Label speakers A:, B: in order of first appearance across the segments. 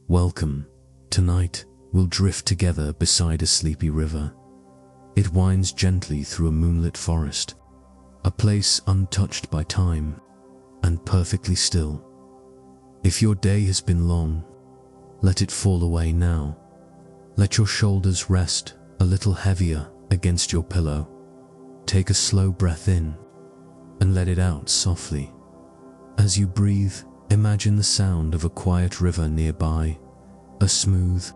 A: Welcome. Tonight, we'll drift together beside a sleepy river. It winds gently through a moonlit forest, a place untouched by time and perfectly still. If your day has been long, let it fall away now. Let your shoulders rest a little heavier against your pillow. Take a slow breath in and let it out softly. As you breathe, imagine the sound of a quiet river nearby, a smooth,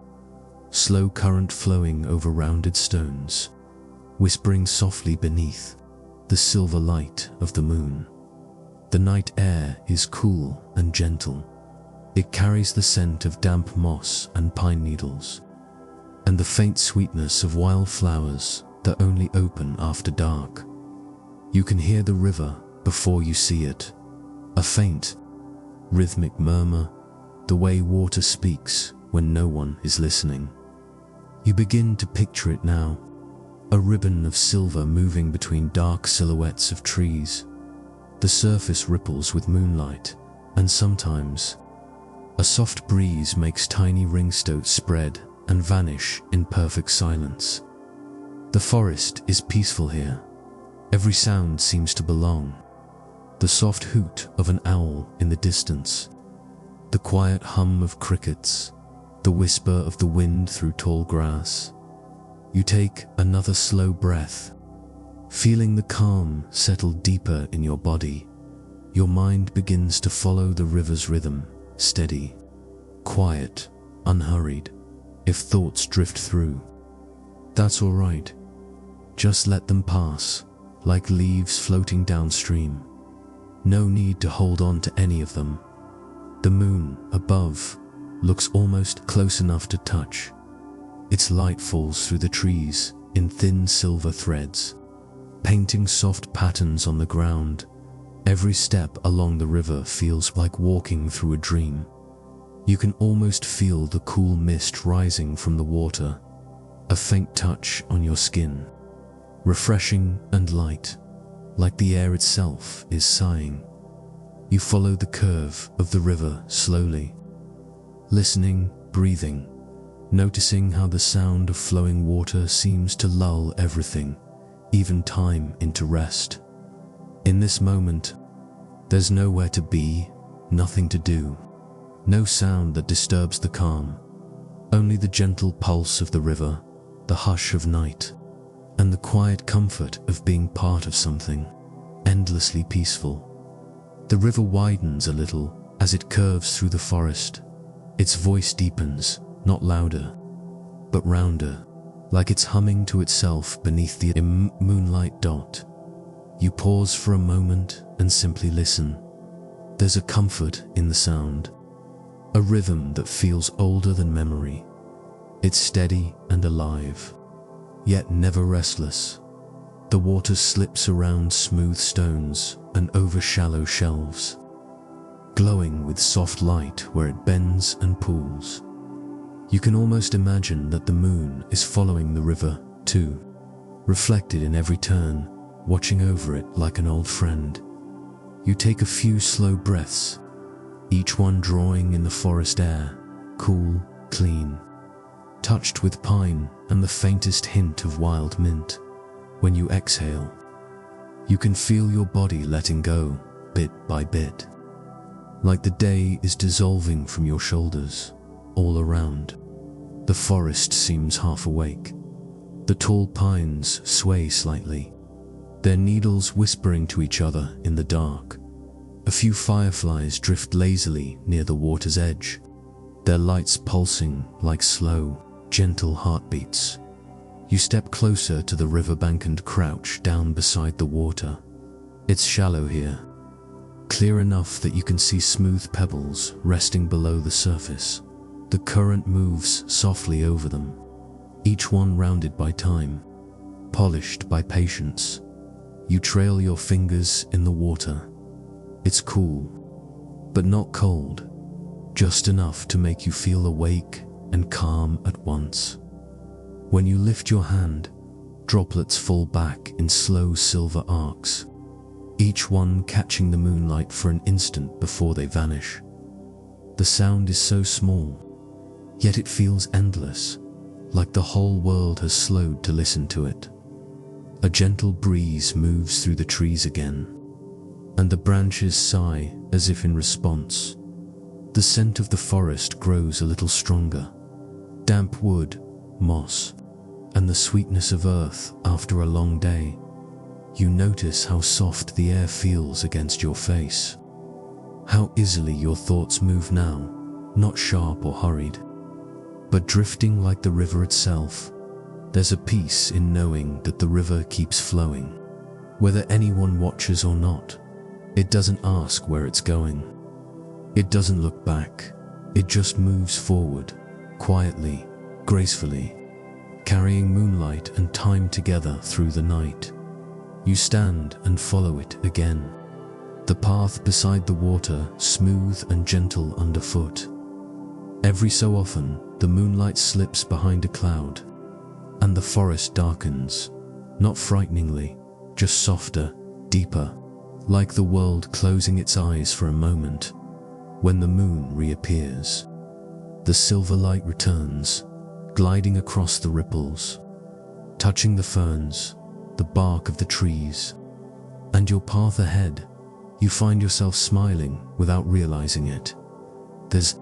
A: slow current flowing over rounded stones, whispering softly beneath the silver light of the moon. The night air is cool and gentle. It carries the scent of damp moss and pine needles, and the faint sweetness of wildflowers that only open after dark. You can hear the river before you see it, a faint, rhythmic murmur, the way water speaks when no one is listening. You begin to picture it now, a ribbon of silver moving between dark silhouettes of trees. The surface ripples with moonlight, and sometimes a soft breeze makes tiny ringstones spread and vanish in perfect silence. The forest is peaceful here. Every sound seems to belong. The soft hoot of an owl in the distance, the quiet hum of crickets, the whisper of the wind through tall grass. You take another slow breath, feeling the calm settle deeper in your body. Your mind begins to follow the river's rhythm, steady, quiet, unhurried. If thoughts drift through, that's all right. Just let them pass, like leaves floating downstream. No need to hold on to any of them. The moon above looks almost close enough to touch. Its light falls through the trees in thin silver threads, painting soft patterns on the ground. Every step along the river feels like walking through a dream. You can almost feel the cool mist rising from the water, a faint touch on your skin, refreshing and light, like the air itself is sighing. You follow the curve of the river slowly, listening, breathing, noticing how the sound of flowing water seems to lull everything, even time, into rest. In this moment, there's nowhere to be, nothing to do, no sound that disturbs the calm, only the gentle pulse of the river, the hush of night, and the quiet comfort of being part of something endlessly peaceful. The river widens a little as it curves through the forest. Its voice deepens, not louder, but rounder, like it's humming to itself beneath the moonlight dot. You pause for a moment and simply listen. There's a comfort in the sound, a rhythm that feels older than memory. It's steady and alive, yet never restless. The water slips around smooth stones and over shallow shelves, glowing with soft light where it bends and pools. You can almost imagine that the moon is following the river too, reflected in every turn, watching over it like an old friend. You take a few slow breaths, each one drawing in the forest air, cool, clean, touched with pine and the faintest hint of wild mint. When you exhale, you can feel your body letting go, bit by bit, like the day is dissolving from your shoulders. All around, the forest seems half awake. The tall pines sway slightly, their needles whispering to each other in the dark. A few fireflies drift lazily near the water's edge, their lights pulsing like slow, gentle heartbeats. You step closer to the riverbank and crouch down beside the water. It's shallow here, clear enough that you can see smooth pebbles resting below the surface. The current moves softly over them, each one rounded by time, polished by patience. You trail your fingers in the water. It's cool, but not cold, just enough to make you feel awake and calm at once. When you lift your hand, droplets fall back in slow silver arcs, each one catching the moonlight for an instant before they vanish. The sound is so small, yet it feels endless, like the whole world has slowed to listen to it. A gentle breeze moves through the trees again, and the branches sigh as if in response. The scent of the forest grows a little stronger. Damp wood, moss, and the sweetness of earth after a long day. You notice how soft the air feels against your face. How easily your thoughts move now, not sharp or hurried, but drifting like the river itself. There's a peace in knowing that the river keeps flowing. Whether anyone watches or not, it doesn't ask where it's going. It doesn't look back. It just moves forward, quietly, gracefully, carrying moonlight and time together through the night. You stand and follow it again. The path beside the water, smooth and gentle underfoot. Every so often, the moonlight slips behind a cloud, and the forest darkens, not frighteningly, just softer, deeper, like the world closing its eyes for a moment. When the moon reappears, the silver light returns, gliding across the ripples, touching the ferns, the bark of the trees, and your path ahead. You find yourself smiling without realizing it. There's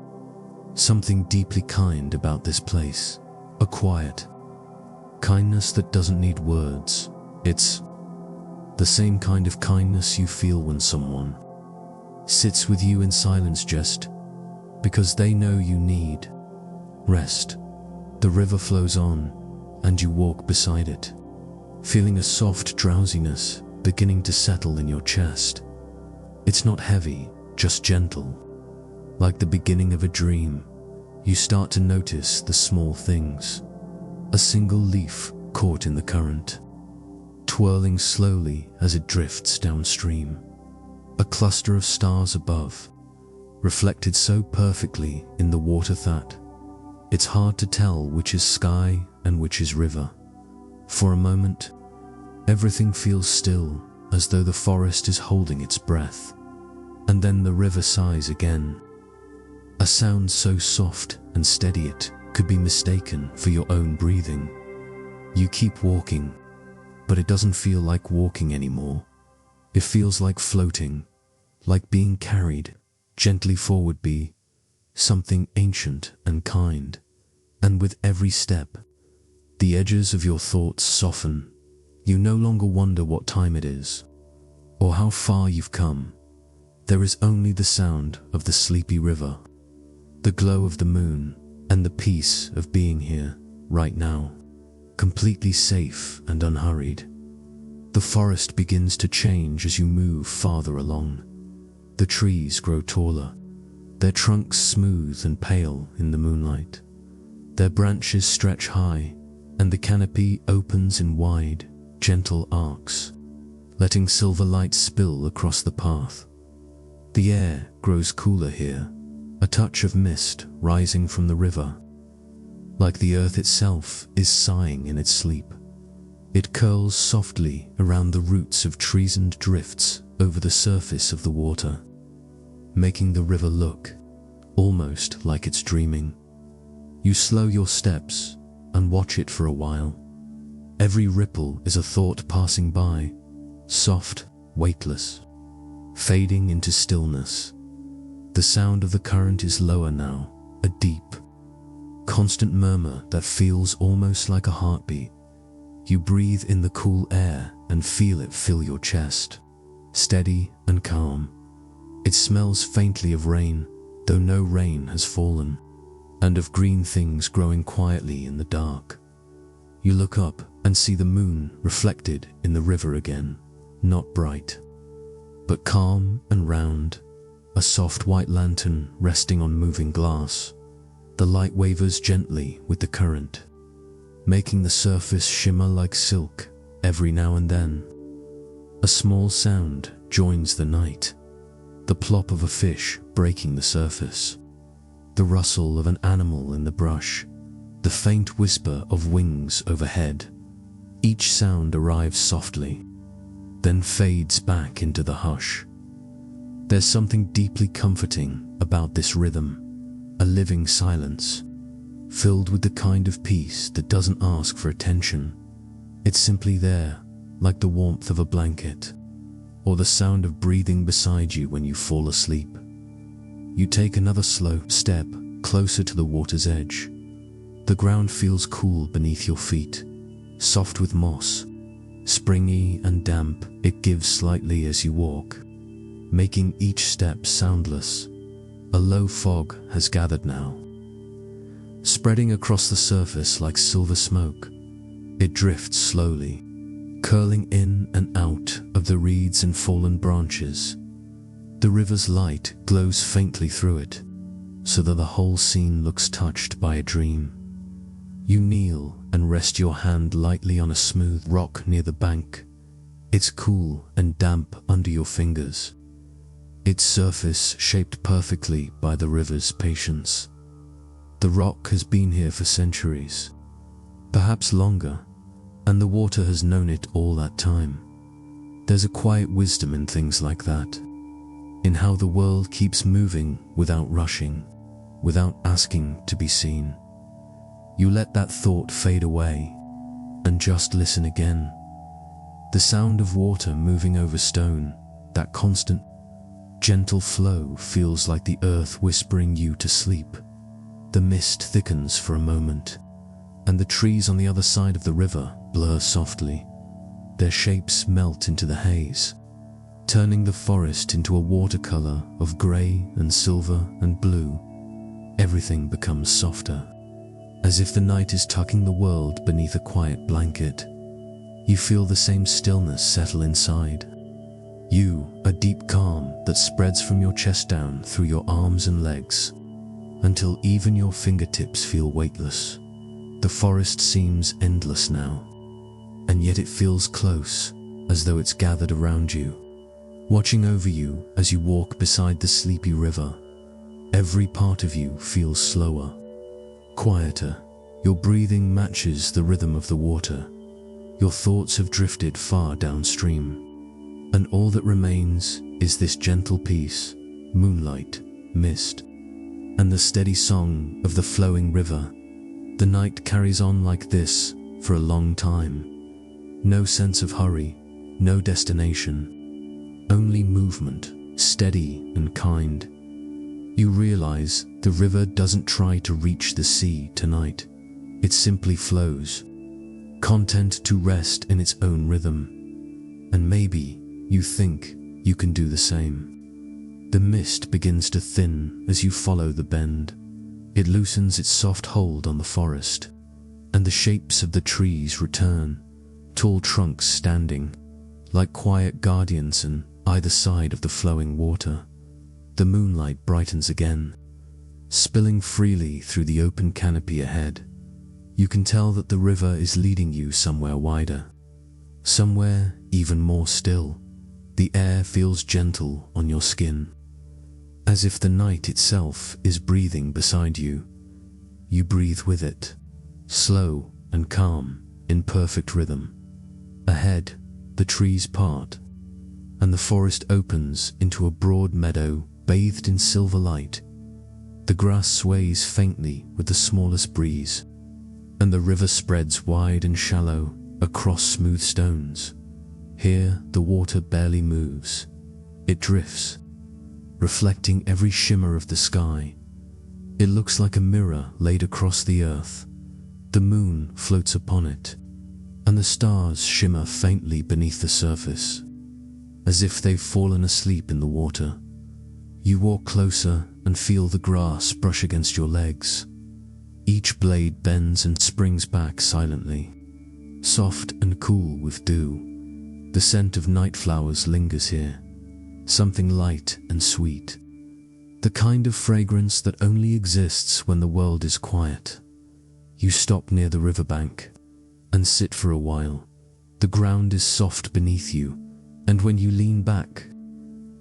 A: something deeply kind about this place, a quiet kindness that doesn't need words. It's the same kind of kindness you feel when someone sits with you in silence just because they know you need rest. The river flows on, and you walk beside it, feeling a soft drowsiness beginning to settle in your chest. It's not heavy, just gentle. Like the beginning of a dream, you start to notice the small things. A single leaf caught in the current, twirling slowly as it drifts downstream. A cluster of stars above, reflected so perfectly in the water that it's hard to tell which is sky and which is river. For a moment, everything feels still, as though the forest is holding its breath. And then the river sighs again. A sound so soft and steady it could be mistaken for your own breathing. You keep walking, but it doesn't feel like walking anymore. It feels like floating, like being carried gently forward by something ancient and kind. And with every step, the edges of your thoughts soften. You no longer wonder what time it is, or how far you've come. There is only the sound of the sleepy river, the glow of the moon, and the peace of being here, right now, completely safe and unhurried. The forest begins to change as you move farther along. The trees grow taller, their trunks smooth and pale in the moonlight. Their branches stretch high, and the canopy opens in wide, gentle arcs, letting silver light spill across the path. The air grows cooler here, a touch of mist rising from the river, like the earth itself is sighing in its sleep. It curls softly around the roots of trees and drifts over the surface of the water, making the river look almost like it's dreaming. You slow your steps and watch it for a while. Every ripple is a thought passing by, soft, weightless, fading into stillness. The sound of the current is lower now, a deep, constant murmur that feels almost like a heartbeat. You breathe in the cool air and feel it fill your chest, steady and calm. It smells faintly of rain, though no rain has fallen, and of green things growing quietly in the dark. You look up and see the moon reflected in the river again, not bright, but calm and round, a soft white lantern resting on moving glass. The light wavers gently with the current, making the surface shimmer like silk. Every now and then, a small sound joins the night, the plop of a fish breaking the surface, the rustle of an animal in the brush, the faint whisper of wings overhead. Each sound arrives softly, then fades back into the hush. There's something deeply comforting about this rhythm, a living silence, filled with the kind of peace that doesn't ask for attention. It's simply there, like the warmth of a blanket, or the sound of breathing beside you when you fall asleep. You take another slow step closer to the water's edge. The ground feels cool beneath your feet, soft with moss, springy and damp. It gives slightly as you walk, making each step soundless. A low fog has gathered now, spreading across the surface like silver smoke. It drifts slowly, curling in and out of the reeds and fallen branches. The river's light glows faintly through it, so that the whole scene looks touched by a dream. You kneel and rest your hand lightly on a smooth rock near the bank. It's cool and damp under your fingers, its surface shaped perfectly by the river's patience. The rock has been here for centuries, perhaps longer, and the water has known it all that time. There's a quiet wisdom in things like that, in how the world keeps moving without rushing, without asking to be seen. You let that thought fade away and just listen again. The sound of water moving over stone, that constant, gentle flow feels like the earth whispering you to sleep. The mist thickens for a moment, and the trees on the other side of the river blur softly. Their shapes melt into the haze, turning the forest into a watercolor of gray and silver and blue. Everything becomes softer, as if the night is tucking the world beneath a quiet blanket. You feel the same stillness settle inside you, a deep calm that spreads from your chest down through your arms and legs, until even your fingertips feel weightless. The forest seems endless now, and yet it feels close, as though it's gathered around you, watching over you as you walk beside the sleepy river. Every part of you feels slower, quieter. Your breathing matches the rhythm of the water. Your thoughts have drifted far downstream, and all that remains is this gentle peace, moonlight, mist, and the steady song of the flowing river. The night carries on like this for a long time. No sense of hurry, no destination, only movement, steady and kind. You realize the river doesn't try to reach the sea tonight. It simply flows, content to rest in its own rhythm. And maybe you think you can do the same. The mist begins to thin as you follow the bend. It loosens its soft hold on the forest, and the shapes of the trees return, tall trunks standing like quiet guardians on either side of the flowing water. The moonlight brightens again, spilling freely through the open canopy ahead. You can tell that the river is leading you somewhere wider, somewhere even more still. The air feels gentle on your skin, as if the night itself is breathing beside you. You breathe with it, slow and calm, in perfect rhythm. Ahead, the trees part, and the forest opens into a broad meadow bathed in silver light. The grass sways faintly with the smallest breeze, and the river spreads wide and shallow across smooth stones. Here, the water barely moves. It drifts, reflecting every shimmer of the sky. It looks like a mirror laid across the earth. The moon floats upon it, and the stars shimmer faintly beneath the surface, as if they've fallen asleep in the water. You walk closer and feel the grass brush against your legs. Each blade bends and springs back silently, soft and cool with dew. The scent of night flowers lingers here, something light and sweet, the kind of fragrance that only exists when the world is quiet. You stop near the riverbank and sit for a while. The ground is soft beneath you, and when you lean back,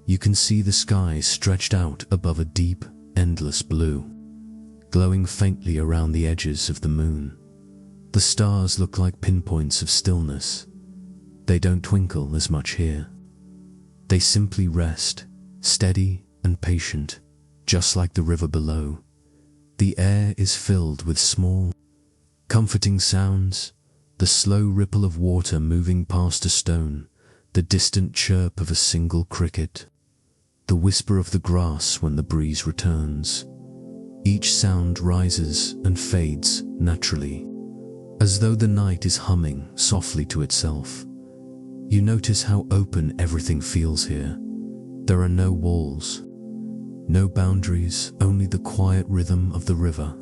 A: you can see the sky stretched out above a deep, endless blue, glowing faintly around the edges of the moon. The stars look like pinpoints of stillness. They don't twinkle as much here. They simply rest, steady and patient, just like the river below. The air is filled with small, comforting sounds, the slow ripple of water moving past a stone, the distant chirp of a single cricket, the whisper of the grass when the breeze returns. Each sound rises and fades naturally, as though the night is humming softly to itself. You notice how open everything feels here. There are no walls, no boundaries, only the quiet rhythm of the river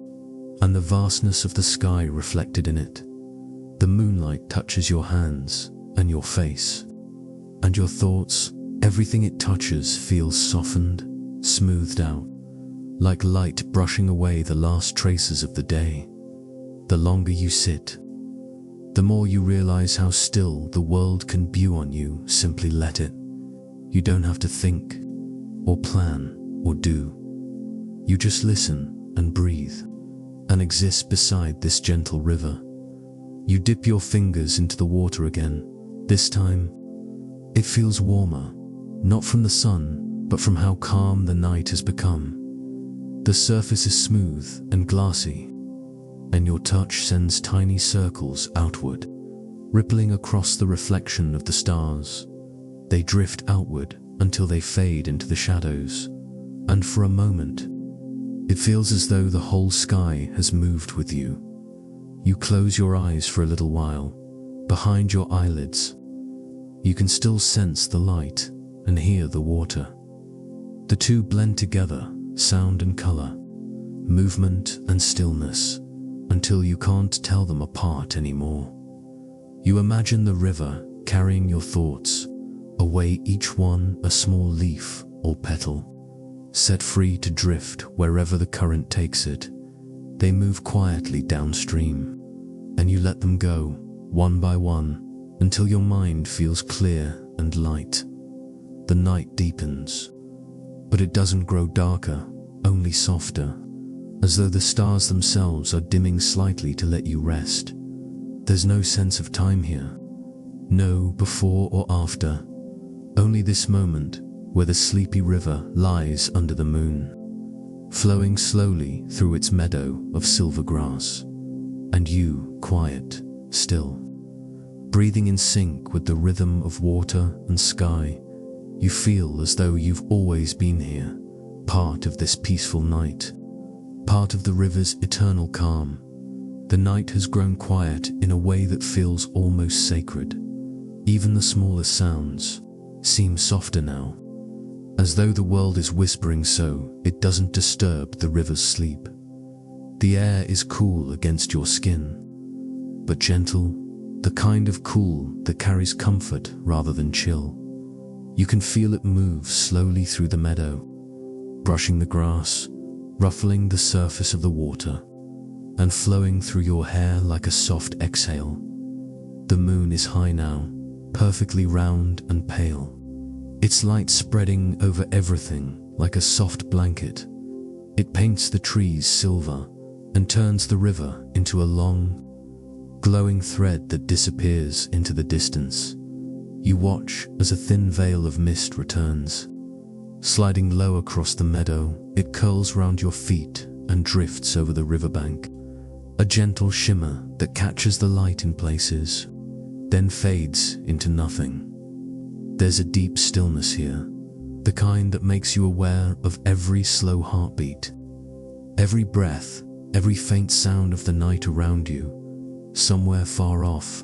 A: and the vastness of the sky reflected in it. The moonlight touches your hands and your face, and your thoughts. Everything it touches feels softened, smoothed out, like light brushing away the last traces of the day. The longer you sit, the more you realize how still the world can be on you. Simply let it. You don't have to think, or plan, or do. You just listen and breathe, and exist beside this gentle river. You dip your fingers into the water again. This time, it feels warmer, not from the sun, but from how calm the night has become. The surface is smooth and glassy, and your touch sends tiny circles outward, rippling across the reflection of the stars. They drift outward until they fade into the shadows, and for a moment, it feels as though the whole sky has moved with you. You close your eyes for a little while. Behind your eyelids, you can still sense the light and hear the water. The two blend together, sound and color, movement and stillness, until you can't tell them apart anymore. You imagine the river carrying your thoughts away, each one a small leaf or petal, set free to drift wherever the current takes it. They move quietly downstream, and you let them go, one by one, until your mind feels clear and light. The night deepens, but it doesn't grow darker, only softer, as though the stars themselves are dimming slightly to let you rest. There's no sense of time here, no before or after, only this moment where the sleepy river lies under the moon, flowing slowly through its meadow of silver grass, and you, quiet, still, breathing in sync with the rhythm of water and sky. You feel as though you've always been here, part of this peaceful night, part of the river's eternal calm. The night has grown quiet in a way that feels almost sacred. Even the smallest sounds seem softer now, as though the world is whispering so it doesn't disturb the river's sleep. The air is cool against your skin, but gentle, the kind of cool that carries comfort rather than chill. You can feel it move slowly through the meadow, brushing the grass, ruffling the surface of the water, and flowing through your hair like a soft exhale. The moon is high now, perfectly round and pale, its light spreading over everything like a soft blanket. It paints the trees silver and turns the river into a long, glowing thread that disappears into the distance. You watch as a thin veil of mist returns. Sliding low across the meadow, it curls round your feet and drifts over the riverbank, a gentle shimmer that catches the light in places, then fades into nothing. There's a deep stillness here, the kind that makes you aware of every slow heartbeat, every breath, every faint sound of the night around you. Somewhere far off,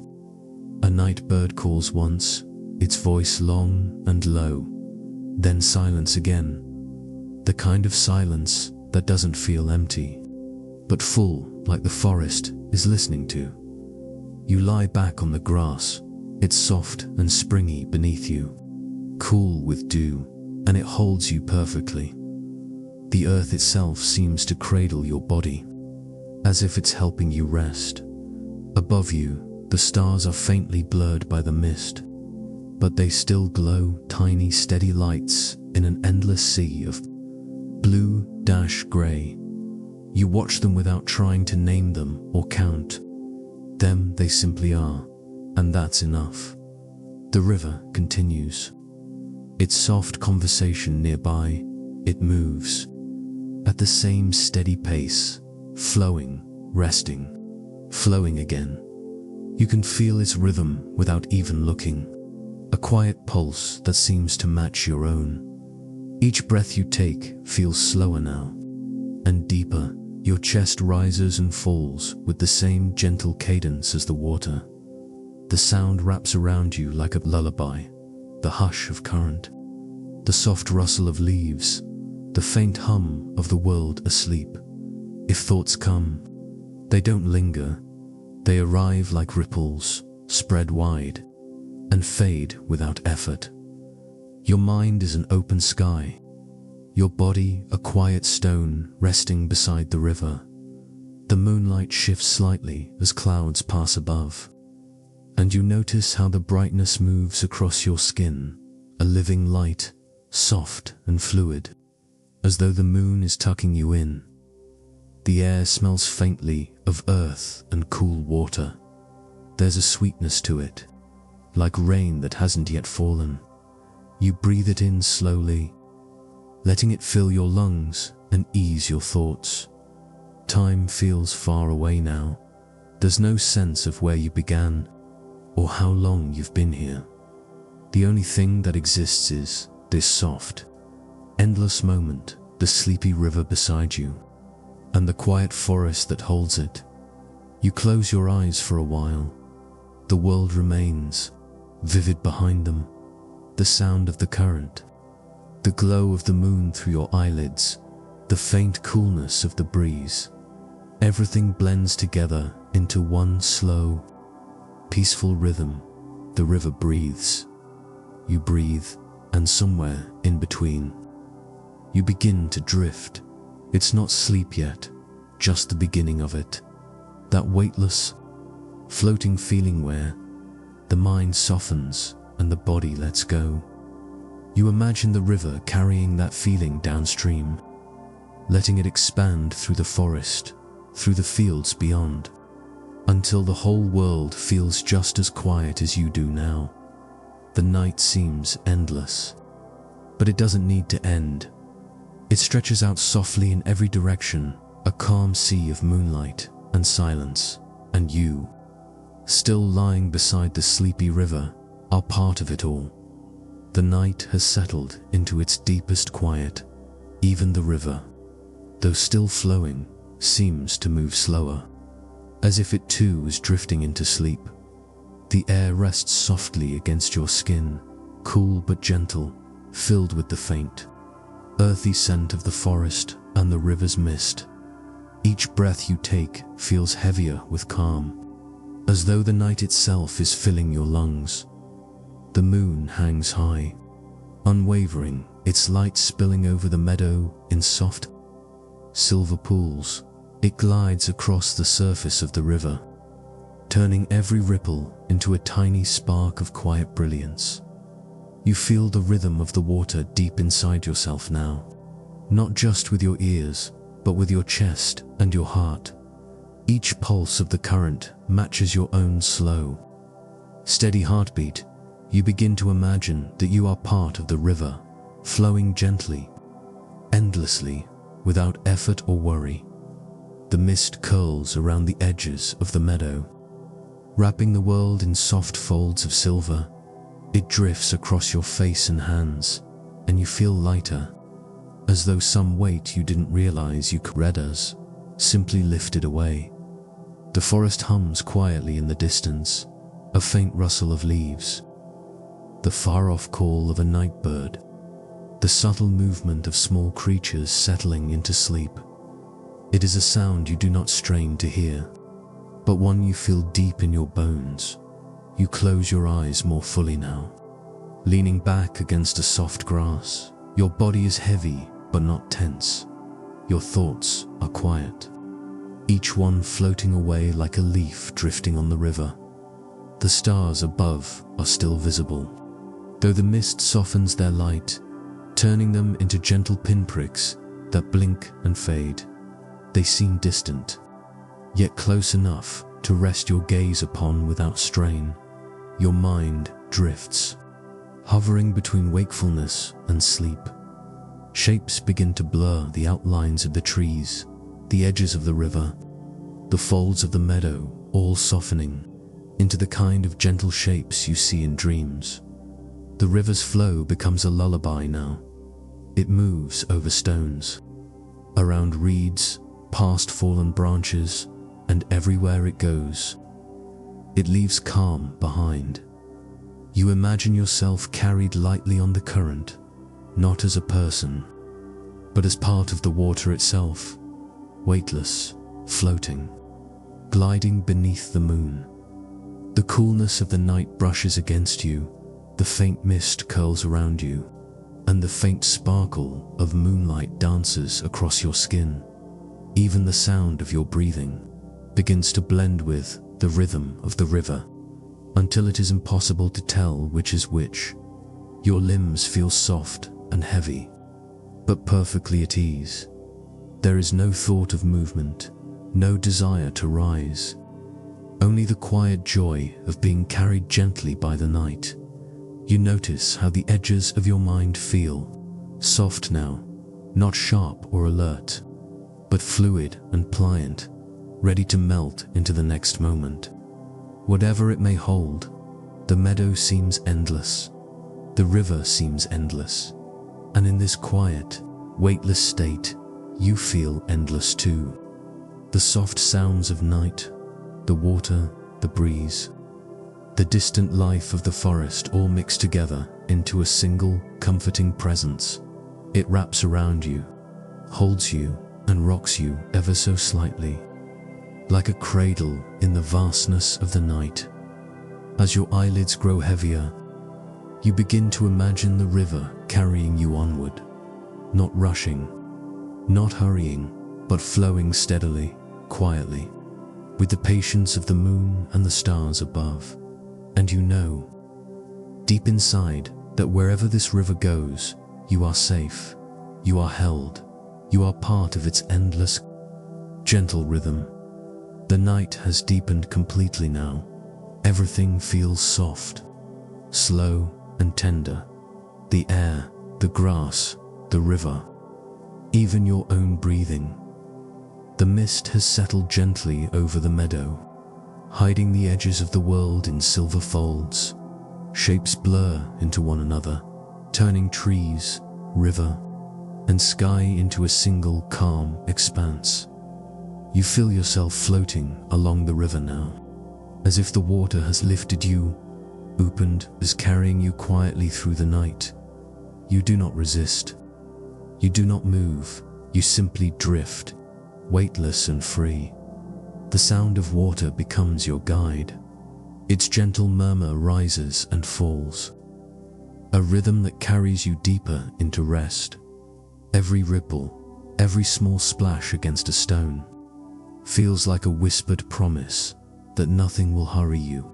A: a night bird calls once, its voice long and low, then silence again. The kind of silence that doesn't feel empty, but full, like the forest is listening to. You lie back on the grass, it's soft and springy beneath you, cool with dew, and it holds you perfectly. The earth itself seems to cradle your body, as if it's helping you rest. Above you, the stars are faintly blurred by the mist, but they still glow, tiny steady lights in an endless sea of blue-gray. You watch them without trying to name them or count them, they simply are, and that's enough. The river continues, its soft conversation nearby. It moves, at the same steady pace, flowing, resting, flowing again. You can feel its rhythm without even looking, a quiet pulse that seems to match your own. Each breath you take feels slower now, and deeper. Your chest rises and falls with the same gentle cadence as the water. The sound wraps around you like a lullaby, the hush of current, the soft rustle of leaves, the faint hum of the world asleep. If thoughts come, they don't linger. They arrive like ripples, spread wide, and fade without effort. Your mind is an open sky, your body a quiet stone resting beside the river. The moonlight shifts slightly as clouds pass above, and you notice how the brightness moves across your skin, a living light, soft and fluid, as though the moon is tucking you in. The air smells faintly of earth and cool water. There's a sweetness to it, like rain that hasn't yet fallen. You breathe it in slowly, letting it fill your lungs and ease your thoughts. Time feels far away now. There's no sense of where you began or how long you've been here. The only thing that exists is this soft, endless moment, the sleepy river beside you, and the quiet forest that holds it. You close your eyes for a while. The world remains, vivid behind them. The sound of the current, the glow of the moon through your eyelids, the faint coolness of the breeze. Everything blends together into one slow, peaceful rhythm. The river breathes. You breathe, and somewhere in between, you begin to drift. It's not sleep yet, just the beginning of it. That weightless, floating feeling where the mind softens and the body lets go. You imagine the river carrying that feeling downstream, letting it expand through the forest, through the fields beyond, until the whole world feels just as quiet as you do now. The night seems endless, but it doesn't need to end. It stretches out softly in every direction, a calm sea of moonlight and silence, and you, still lying beside the sleepy river, are part of it all. The night has settled into its deepest quiet. Even the river, though still flowing, seems to move slower, as if it too is drifting into sleep. The air rests softly against your skin, cool but gentle, filled with the faint, earthy scent of the forest and the river's mist. Each breath you take feels heavier with calm, as though the night itself is filling your lungs. The moon hangs high, unwavering, its light spilling over the meadow in soft, silver pools. It glides across the surface of the river, turning every ripple into a tiny spark of quiet brilliance. You feel the rhythm of the water deep inside yourself now, not just with your ears, but with your chest and your heart. Each pulse of the current matches your own slow, steady heartbeat. You begin to imagine that you are part of the river, flowing gently, endlessly, without effort or worry. The mist curls around the edges of the meadow, wrapping the world in soft folds of silver. It drifts across your face and hands, and you feel lighter, as though some weight you didn't realize you could us simply lifted away. The forest hums quietly in the distance, a faint rustle of leaves, the far-off call of a night bird, the subtle movement of small creatures settling into sleep. It is a sound you do not strain to hear, but one you feel deep in your bones. You close your eyes more fully now, leaning back against a soft grass. Your body is heavy but not tense. Your thoughts are quiet, each one floating away like a leaf drifting on the river. The stars above are still visible, though the mist softens their light, turning them into gentle pinpricks that blink and fade. They seem distant, yet close enough to rest your gaze upon without strain. Your mind drifts, hovering between wakefulness and sleep, Shapes begin to blur, the outlines of the trees, the edges of the river, the folds of the meadow, all softening into the kind of gentle shapes you see in dreams. The river's flow becomes a lullaby now. It moves over stones, around reeds, past fallen branches, and everywhere it goes, it leaves calm behind. You imagine yourself carried lightly on the current, not as a person, but as part of the water itself, weightless, floating, gliding beneath the moon. The coolness of the night brushes against you, the faint mist curls around you, and the faint sparkle of moonlight dances across your skin. Even the sound of your breathing begins to blend with the rhythm of the river, until it is impossible to tell which is which. Your limbs feel soft and heavy, but perfectly at ease. There is no thought of movement, no desire to rise, only the quiet joy of being carried gently by the night. You notice how the edges of your mind feel soft now, not sharp or alert, but fluid and pliant, ready to melt into the next moment. Whatever it may hold, the meadow seems endless, the river seems endless, and in this quiet, weightless state, you feel endless too. The soft sounds of night, the water, the breeze, the distant life of the forest all mix together into a single, comforting presence. It wraps around you, holds you, and rocks you ever so slightly, like a cradle in the vastness of the night. As your eyelids grow heavier, you begin to imagine the river carrying you onward, not rushing, not hurrying, but flowing steadily, quietly, with the patience of the moon and the stars above. And you know, deep inside, that wherever this river goes, you are safe, you are held, you are part of its endless, gentle rhythm. The night has deepened completely now. Everything feels soft, slow and tender. The air, the grass, the river, even your own breathing. The mist has settled gently over the meadow, hiding the edges of the world in silver folds. Shapes blur into one another, turning trees, river, and sky into a single calm expanse. You feel yourself floating along the river now, as if the water has lifted you, opened, is carrying you quietly through the night. You do not resist. You do not move. You simply drift, weightless and free. The sound of water becomes your guide. Its gentle murmur rises and falls, a rhythm that carries you deeper into rest. Every ripple, every small splash against a stone, feels like a whispered promise that nothing will hurry you,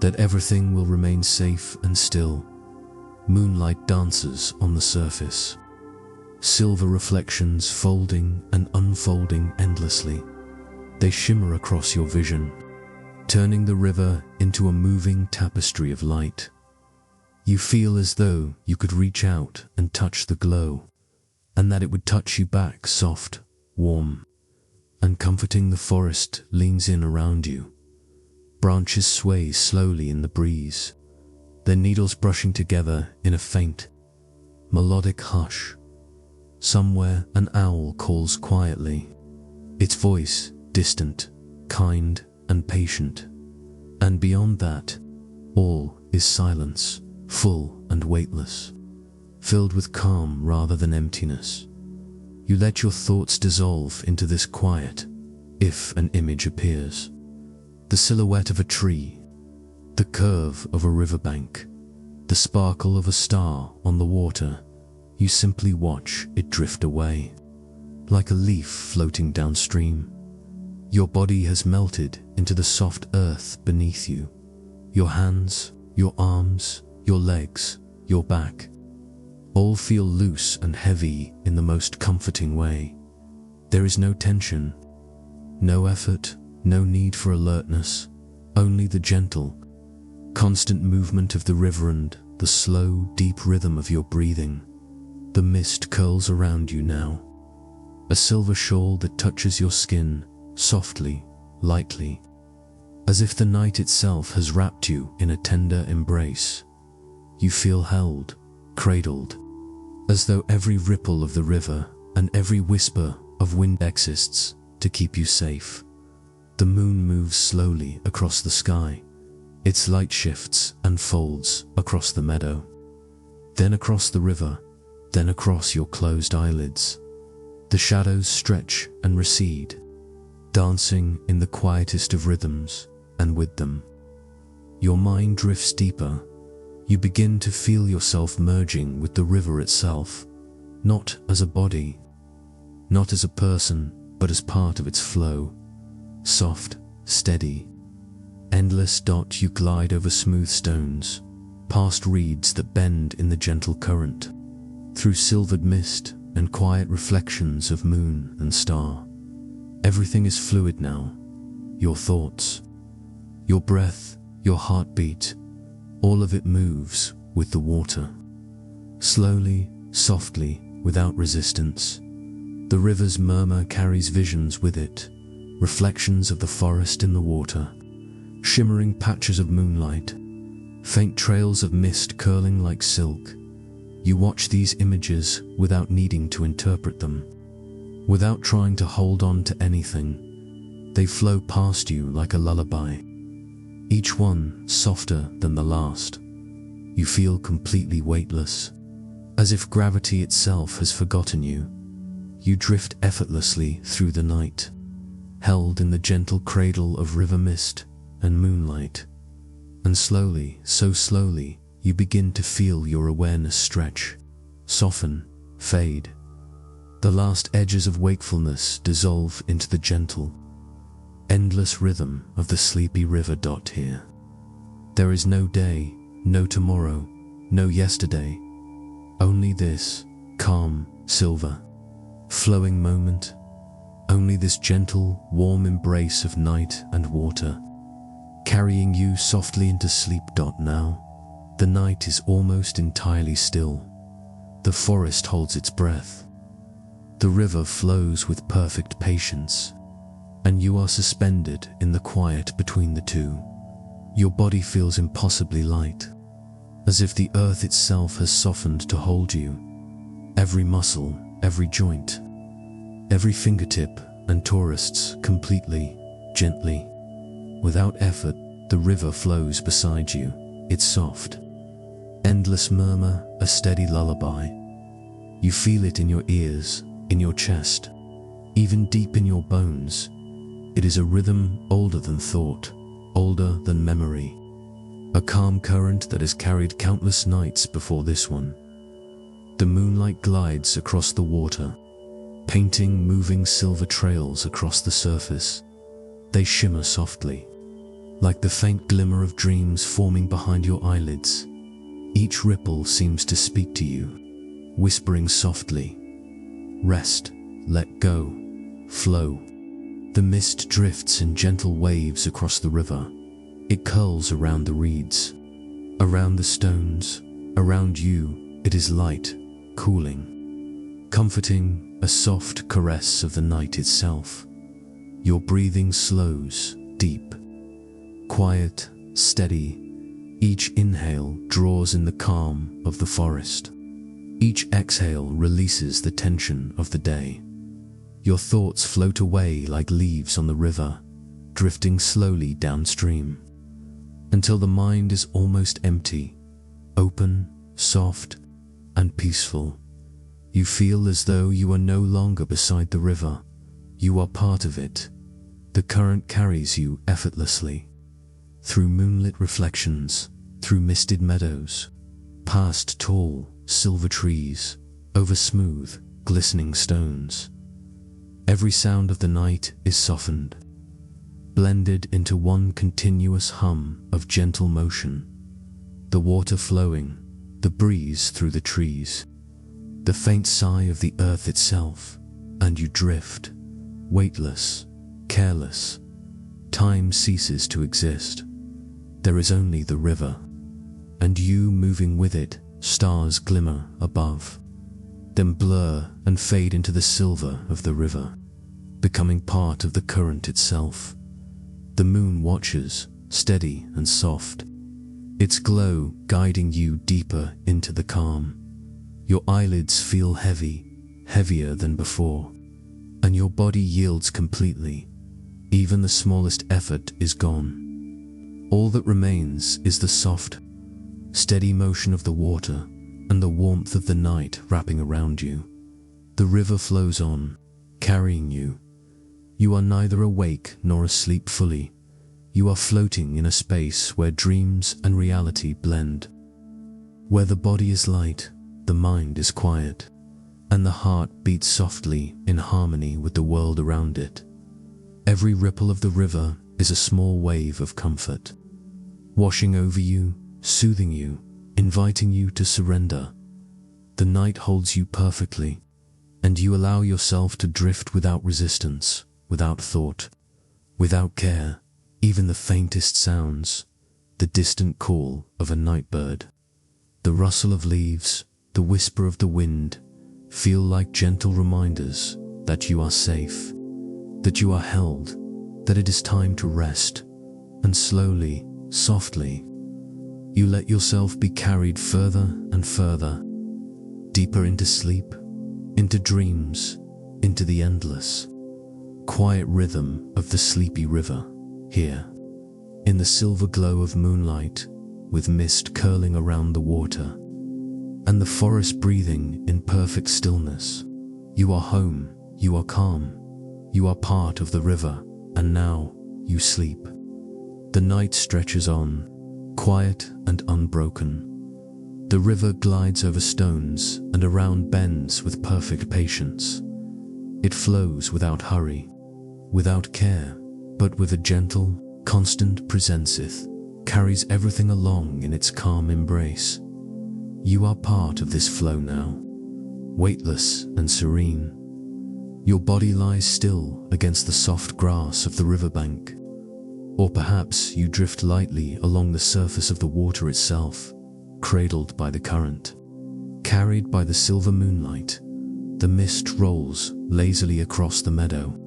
A: that everything will remain safe and still. Moonlight dances on the surface, silver reflections folding and unfolding endlessly. They shimmer across your vision, turning the river into a moving tapestry of light. You feel as though you could reach out and touch the glow, and that it would touch you back, soft, warm, and comforting. The forest leans in around you. Branches sway slowly in the breeze, their needles brushing together in a faint, melodic hush. Somewhere an owl calls quietly, its voice distant, kind, and patient. And beyond that, all is silence, full and weightless, filled with calm rather than emptiness. You let your thoughts dissolve into this quiet, if an image appears. The silhouette of a tree, the curve of a riverbank, the sparkle of a star on the water. You simply watch it drift away, like a leaf floating downstream. Your body has melted into the soft earth beneath you. Your hands, your arms, your legs, your back, all feel loose and heavy in the most comforting way. There is no tension, no effort, no need for alertness, only the gentle, constant movement of the river and the slow, deep rhythm of your breathing. The mist curls around you now, a silver shawl that touches your skin softly, lightly, as if the night itself has wrapped you in a tender embrace. You feel held, cradled, as though every ripple of the river and every whisper of wind exists to keep you safe. The moon moves slowly across the sky. Its light shifts and folds across the meadow, then across the river, then across your closed eyelids. The shadows stretch and recede, dancing in the quietest of rhythms, and with them, your mind drifts deeper. You begin to feel yourself merging with the river itself, not as a body, not as a person, but as part of its flow. Soft, steady, endless. You glide over smooth stones, past reeds that bend in the gentle current, through silvered mist and quiet reflections of moon and star. Everything is fluid now. Your thoughts, your breath, your heartbeat, all of it moves with the water. Slowly, softly, without resistance. The river's murmur carries visions with it, reflections of the forest in the water, shimmering patches of moonlight, faint trails of mist curling like silk. You watch these images without needing to interpret them, without trying to hold on to anything. They flow past you like a lullaby, each one softer than the last. You feel completely weightless, as if gravity itself has forgotten you. You drift effortlessly through the night, held in the gentle cradle of river mist and moonlight. And slowly, so slowly, you begin to feel your awareness stretch, soften, fade. The last edges of wakefulness dissolve into the gentle, endless rhythm of the sleepy river. Here, there is no day, no tomorrow, no yesterday, only this calm, silver, flowing moment, only this gentle, warm embrace of night and water, carrying you softly into sleep. Now, the night is almost entirely still. The forest holds its breath. The river flows with perfect patience, and you are suspended in the quiet between the two. Your body feels impossibly light, as if the earth itself has softened to hold you. Every muscle, every joint, every fingertip and tourists completely, gently, without effort. The river flows beside you, its soft, endless murmur, a steady lullaby. You feel it in your ears, in your chest, even deep in your bones. It is a rhythm older than thought, older than memory, a calm current that has carried countless nights before this one. The moonlight glides across the water, painting moving silver trails across the surface. They shimmer softly, like the faint glimmer of dreams forming behind your eyelids. Each ripple seems to speak to you, whispering softly, "Rest, let go, flow." The mist drifts in gentle waves across the river. It curls around the reeds, around the stones, around you. It is light, cooling, comforting, a soft caress of the night itself. Your breathing slows, deep, quiet, steady. Each inhale draws in the calm of the forest. Each exhale releases the tension of the day. Your thoughts float away like leaves on the river, drifting slowly downstream, until the mind is almost empty, open, soft, and peaceful. You feel as though you are no longer beside the river. You are part of it. The current carries you effortlessly, through moonlit reflections, through misted meadows, past tall, silver trees, over smooth, glistening stones. Every sound of the night is softened, blended into one continuous hum of gentle motion. The water flowing, the breeze through the trees, the faint sigh of the earth itself, and you drift, weightless, careless. Time ceases to exist. There is only the river, and you moving with it. Stars glimmer above. then blur and fade into the silver of the river, becoming part of the current itself. The moon watches, steady and soft, its glow guiding you deeper into the calm. Your eyelids feel heavy, heavier than before, and your body yields completely. Even the smallest effort is gone. All that remains is the soft, steady motion of the water and the warmth of the night wrapping around you. The river flows on, carrying you. You are neither awake nor asleep fully. You are floating in a space where dreams and reality blend, where the body is light, the mind is quiet, and the heart beats softly in harmony with the world around it. Every ripple of the river is a small wave of comfort, washing over you, soothing you, inviting you to surrender. The night holds you perfectly, and you allow yourself to drift without resistance, without thought, without care. Even the faintest sounds, the distant call of a night bird, the rustle of leaves, the whisper of the wind, feel like gentle reminders that you are safe, that you are held, that it is time to rest. And slowly, softly, you let yourself be carried further and further, deeper into sleep, into dreams, into the endless, quiet rhythm of the sleepy river. Here, in the silver glow of moonlight, with mist curling around the water, and the forest breathing in perfect stillness, you are home, you are calm, you are part of the river, and now you sleep. The night stretches on, quiet and unbroken. The river glides over stones and around bends with perfect patience. It flows without hurry, without care, but with a gentle, constant presence, carries everything along in its calm embrace. You are part of this flow now, weightless and serene. Your body lies still against the soft grass of the riverbank, or perhaps you drift lightly along the surface of the water itself, cradled by the current, carried by the silver moonlight. The mist rolls lazily across the meadow,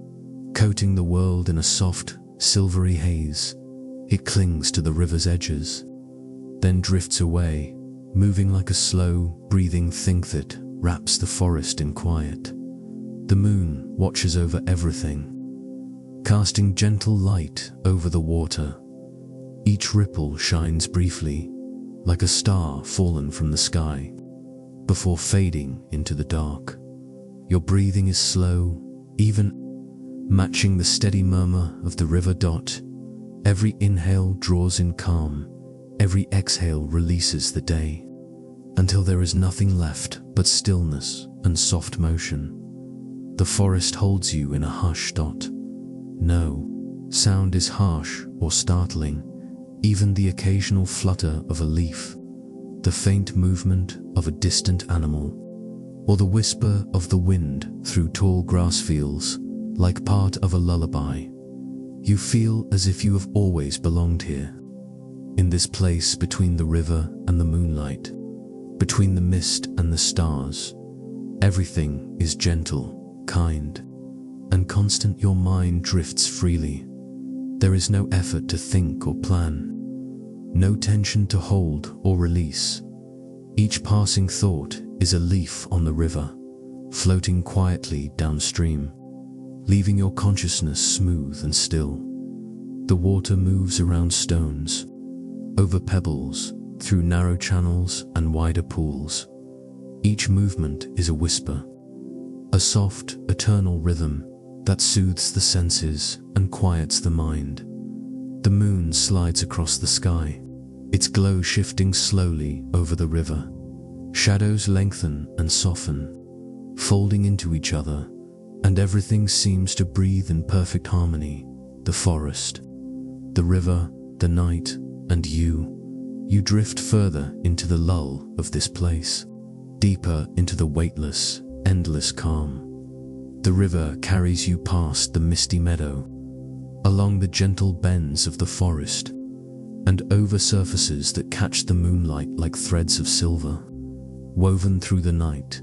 A: coating the world in a soft, silvery haze. It clings to the river's edges, then drifts away, moving like a slow, breathing thing that wraps the forest in quiet. The moon watches over everything, casting gentle light over the water. Each ripple shines briefly, like a star fallen from the sky, before fading into the dark. Your breathing is slow, even, matching the steady murmur of the river. Every inhale draws in calm, every exhale releases the day, until there is nothing left but stillness and soft motion. The forest holds you in a hush. No sound is harsh or startling, even the occasional flutter of a leaf, the faint movement of a distant animal, or the whisper of the wind through tall grass fields, like part of a lullaby. You feel as if you have always belonged here, in this place between the river and the moonlight, between the mist and the stars. Everything is gentle, kind, and constant. Your mind drifts freely. There is no effort to think or plan, no tension to hold or release. Each passing thought is a leaf on the river, floating quietly downstream, leaving your consciousness smooth and still. The water moves around stones, over pebbles, through narrow channels and wider pools. Each movement is a whisper, a soft, eternal rhythm that soothes the senses and quiets the mind. The moon slides across the sky, its glow shifting slowly over the river. Shadows lengthen and soften, folding into each other, and everything seems to breathe in perfect harmony. The forest, the river, the night, and you. You drift further into the lull of this place, deeper into the weightless, endless calm. The river carries you past the misty meadow, along the gentle bends of the forest, and over surfaces that catch the moonlight like threads of silver, woven through the night.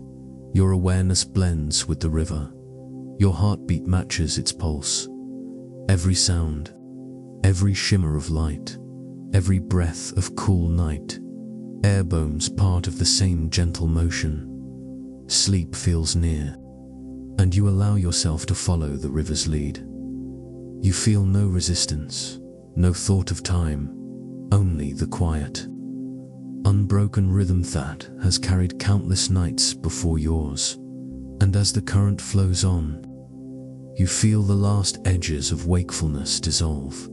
A: Your awareness blends with the river. Your heartbeat matches its pulse. Every sound, every shimmer of light, every breath of cool night, airbones part of the same gentle motion. Sleep feels near, and you allow yourself to follow the river's lead. You feel no resistance, no thought of time, only the quiet, unbroken rhythm that has carried countless nights before yours. And as the current flows on, you feel the last edges of wakefulness dissolve.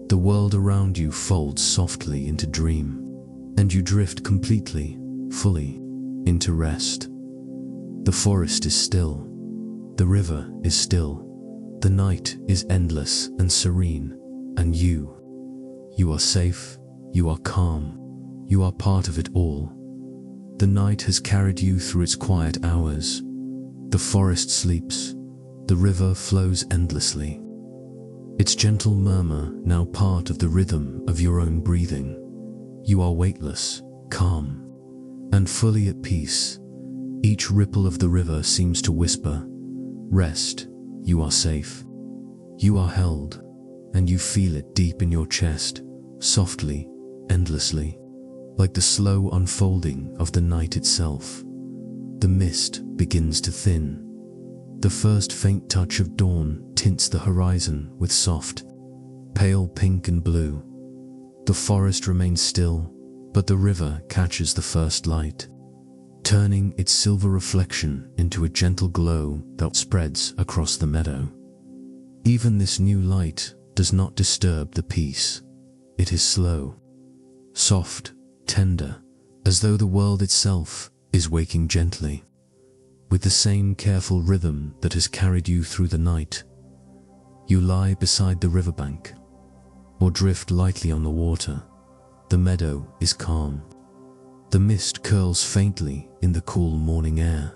A: The world around you folds softly into dream, and you drift completely, fully, into rest. The forest is still, the river is still, the night is endless and serene, and you are safe, you are calm, you are part of it all. The night has carried you through its quiet hours. The forest sleeps, the river flows endlessly. Its gentle murmur now part of the rhythm of your own breathing. You are weightless, calm, and fully at peace. Each ripple of the river seems to whisper, "Rest, you are safe." You are held, and you feel it deep in your chest, softly, endlessly, like the slow unfolding of the night itself. The mist begins to thin. The first faint touch of dawn tints the horizon with soft, pale pink and blue. The forest remains still, but the river catches the first light, turning its silver reflection into a gentle glow that spreads across the meadow. Even this new light does not disturb the peace. It is slow, soft, tender, as though the world itself is waking gently, with the same careful rhythm that has carried you through the night. You lie beside the riverbank, or drift lightly on the water. The meadow is calm. The mist curls faintly in the cool morning air,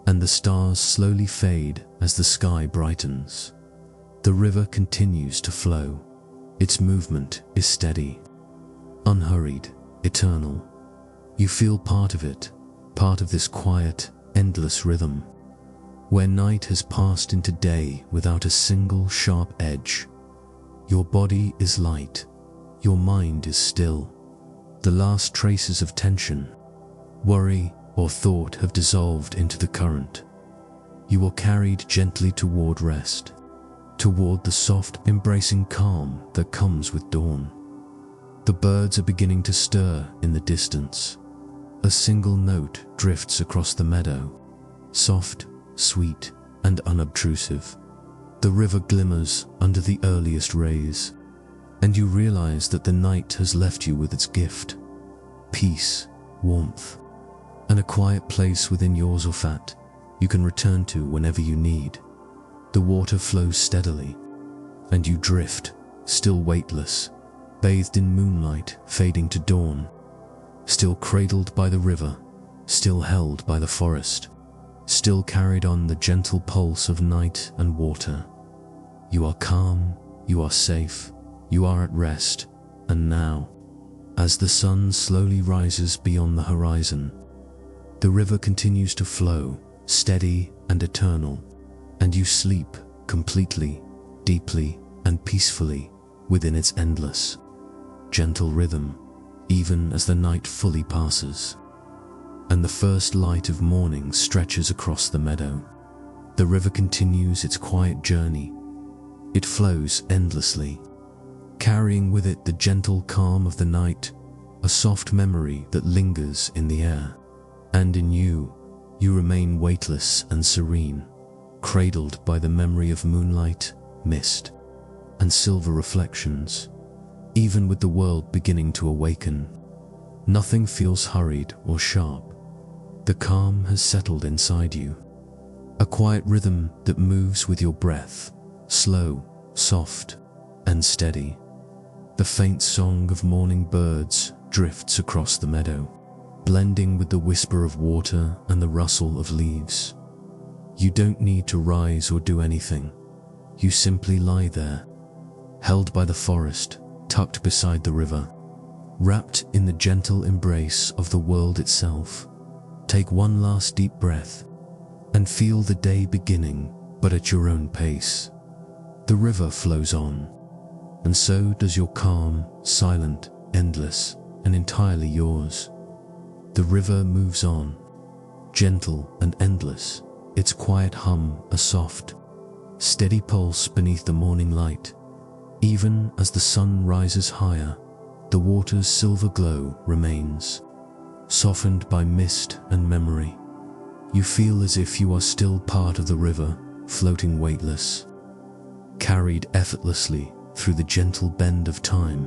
A: and the stars slowly fade as the sky brightens. The river continues to flow. Its movement is steady, unhurried, eternal. You feel part of it, part of this quiet, endless rhythm, where night has passed into day without a single sharp edge. Your body is light, your mind is still. The last traces of tension, worry, or thought have dissolved into the current. You are carried gently toward rest, toward the soft, embracing calm that comes with dawn. The birds are beginning to stir in the distance. A single note drifts across the meadow, soft, sweet, and unobtrusive. The river glimmers under the earliest rays, and you realize that the night has left you with its gift: peace, warmth, and a quiet place within yours of that you can return to whenever you need. The water flows steadily, and you drift, still weightless, bathed in moonlight fading to dawn, still cradled by the river, still held by the forest, still carried on the gentle pulse of night and water. You are calm, you are safe, you are at rest, and now, as the sun slowly rises beyond the horizon, the river continues to flow, steady and eternal, and you sleep completely, deeply, and peacefully within its endless, gentle rhythm, even as the night fully passes, and the first light of morning stretches across the meadow. The river continues its quiet journey. It flows endlessly, carrying with it the gentle calm of the night, a soft memory that lingers in the air. And in you remain weightless and serene, cradled by the memory of moonlight, mist, and silver reflections. Even with the world beginning to awaken, nothing feels hurried or sharp. The calm has settled inside you, a quiet rhythm that moves with your breath, slow, soft, and steady. The faint song of morning birds drifts across the meadow, blending with the whisper of water and the rustle of leaves. You don't need to rise or do anything. You simply lie there, held by the forest, tucked beside the river, wrapped in the gentle embrace of the world itself. Take one last deep breath and feel the day beginning, but at your own pace. The river flows on, and so does your calm, silent, endless, and entirely yours. The river moves on, gentle and endless, its quiet hum a soft, steady pulse beneath the morning light. Even as the sun rises higher, the water's silver glow remains, softened by mist and memory. You feel as if you are still part of the river, floating weightless, carried effortlessly through the gentle bend of time.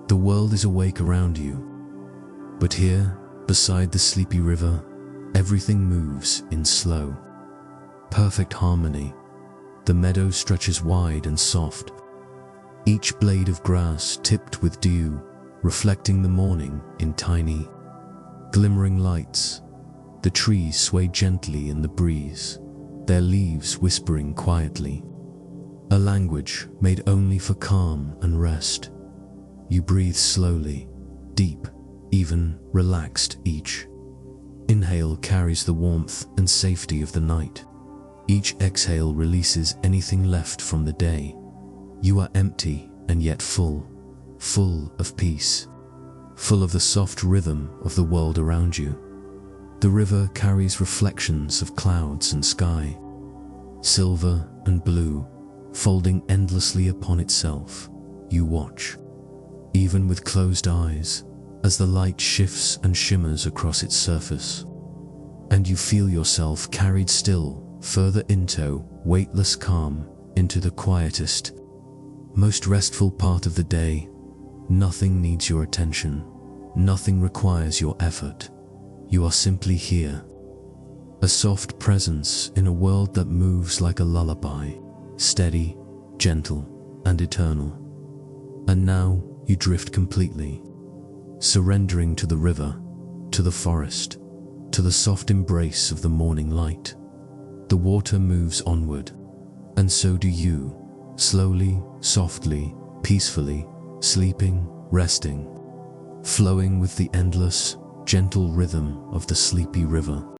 A: The world is awake around you, but here, beside the sleepy river, everything moves in slow, perfect harmony. The meadow stretches wide and soft, each blade of grass tipped with dew, reflecting the morning in tiny, glimmering lights. The trees sway gently in the breeze, their leaves whispering quietly, a language made only for calm and rest. You breathe slowly, deep, even relaxed. Each inhale carries the warmth and safety of the night. Each exhale releases anything left from the day. You are empty and yet full of peace, full of the soft rhythm of the world around you. The river carries reflections of clouds and sky, silver and blue, folding endlessly upon itself. You watch, even with closed eyes, as the light shifts and shimmers across its surface, and you feel yourself carried still further into weightless calm, into the quietest, most restful part of the day. Nothing needs your attention, nothing requires your effort. You are simply here, a soft presence in a world that moves like a lullaby, steady, gentle, and eternal. And now you drift completely, surrendering to the river, to the forest, to the soft embrace of the morning light. The water moves onward, and so do you, slowly, softly, peacefully, sleeping, resting, flowing with the endless, gentle rhythm of the sleepy river.